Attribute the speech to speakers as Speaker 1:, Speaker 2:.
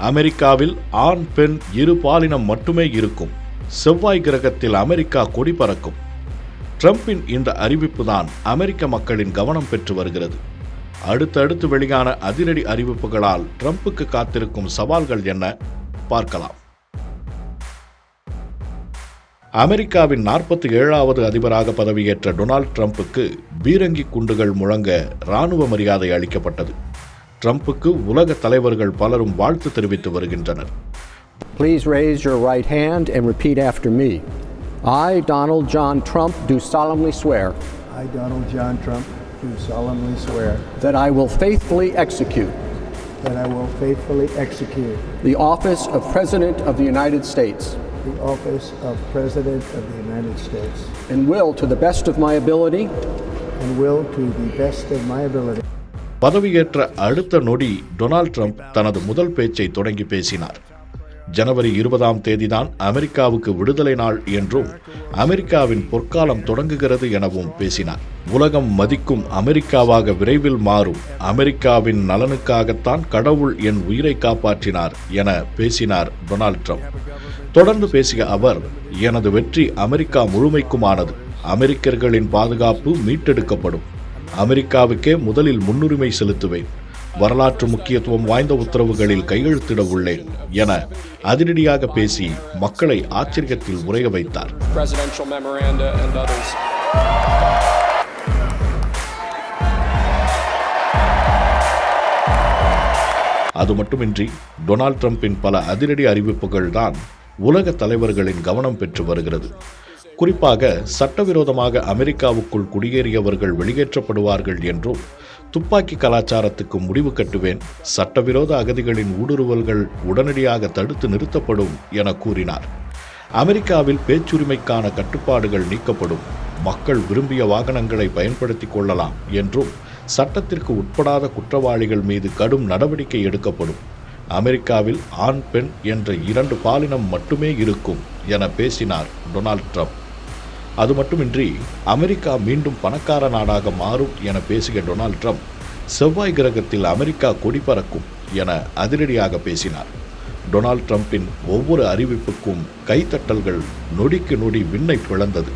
Speaker 1: அமெரிக்காவில் ஆண் பெண் இரு பாலினம் மட்டுமே இருக்கும். செவ்வாய் கிரகத்தில் அமெரிக்கா கொடி பறக்கும். ட்ரம்பின் இந்த அறிவிப்புதான் அமெரிக்க மக்களின் கவனம் பெற்று வருகிறது. அடுத்தடுத்து வெளியான அதிரடி அறிவிப்புகளால் ட்ரம்புக்கு காத்திருக்கும் சவால்கள் என்ன பார்க்கலாம். அமெரிக்காவின் 47வது அதிபராக பதவியேற்ற டொனால்ட் ட்ரம்புக்கு பீரங்கி குண்டுகள் முழங்க இராணுவ மரியாதை அளிக்கப்பட்டது. ட்ரம்புக்கு உலக தலைவர்கள் பலரும் வாழ்த்து தெரிவித்து வருகின்றனர்.
Speaker 2: Please raise your right hand and repeat after me. I, Donald John Trump, do solemnly swear.
Speaker 3: I, Donald John Trump, do solemnly swear.
Speaker 2: That I will faithfully execute.
Speaker 3: That I will faithfully execute.
Speaker 2: The office of President of the United States.
Speaker 3: The office of President of the United States.
Speaker 2: And will, to the best of my ability.
Speaker 3: And will, to the best of my ability.
Speaker 1: பதவியேற்ற அடுத்த நொடி Donald Trump தனது முதல் பேச்சை தொடங்கி பேசினார். ஜனவரி 20ஆம் தேதிதான் அமெரிக்காவுக்கு விடுதலை நாள் என்றும் அமெரிக்காவின் பொற்காலம் தொடங்குகிறது எனவும் பேசினார். உலகம் மதிக்கும் அமெரிக்காவாக விரைவில் மாறும். அமெரிக்காவின் நலனுக்காகத்தான் கடவுள் என் உயிரை காப்பாற்றினார் என பேசினார் டொனால்ட் ட்ரம்ப். தொடர்ந்து பேசிய அவர், எனது வெற்றி அமெரிக்கா முழுமைக்குமானது. அமெரிக்கர்களின் பாதுகாப்பு மீட்டெடுக்கப்படும். அமெரிக்காவுக்கே முதலில் முன்னுரிமை செலுத்துவேன். வரலாற்று முக்கியத்துவம் வாய்ந்த உத்தரவுகளில் கையெழுத்திட உள்ளேன் என அதிரடியாக பேசி மக்களை ஆச்சரியத்தில் உறைய வைத்தார். அது மட்டுமின்றி டொனால்ட் ட்ரம்பின் பல அதிரடி அறிவிப்புகள் தான் உலக தலைவர்களின் கவனம் பெற்று வருகிறது. குறிப்பாக சட்டவிரோதமாக அமெரிக்காவுக்குள் குடியேறியவர்கள் வெளியேற்றப்படுவார்கள் என்றும், துப்பாக்கி கலாச்சாரத்துக்கு முடிவு கட்டுவேன், சட்டவிரோத அகதிகளின் ஊடுருவல்கள் உடனடியாக தடுத்து நிறுத்தப்படும் என கூறினார். அமெரிக்காவில் பேச்சுரிமைக்கான கட்டுப்பாடுகள் நீக்கப்படும், மக்கள் விரும்பிய வாகனங்களை பயன்படுத்திக் கொள்ளலாம் என்றும், சட்டத்திற்கு உட்படாத குற்றவாளிகள் மீது கடும் நடவடிக்கை எடுக்கப்படும், அமெரிக்காவில் ஆண் பெண் என்ற 2 பாலினம் மட்டுமே இருக்கும் என பேசினார் டொனால்ட் ட்ரம்ப். அது மட்டுமின்றி அமெரிக்கா மீண்டும் பணக்கார நாடாக மாறும் என பேசிய டொனால்ட் ட்ரம்ப், செவ்வாய் கிரகத்தில் அமெரிக்கா கொடி பறக்கும் என அதிரடியாக பேசினார். டொனால்ட் ட்ரம்பின் ஒவ்வொரு அறிவிப்புக்கும் கைத்தட்டல்கள் நொடிக்கு நொடி விண்ணை பிளந்தது.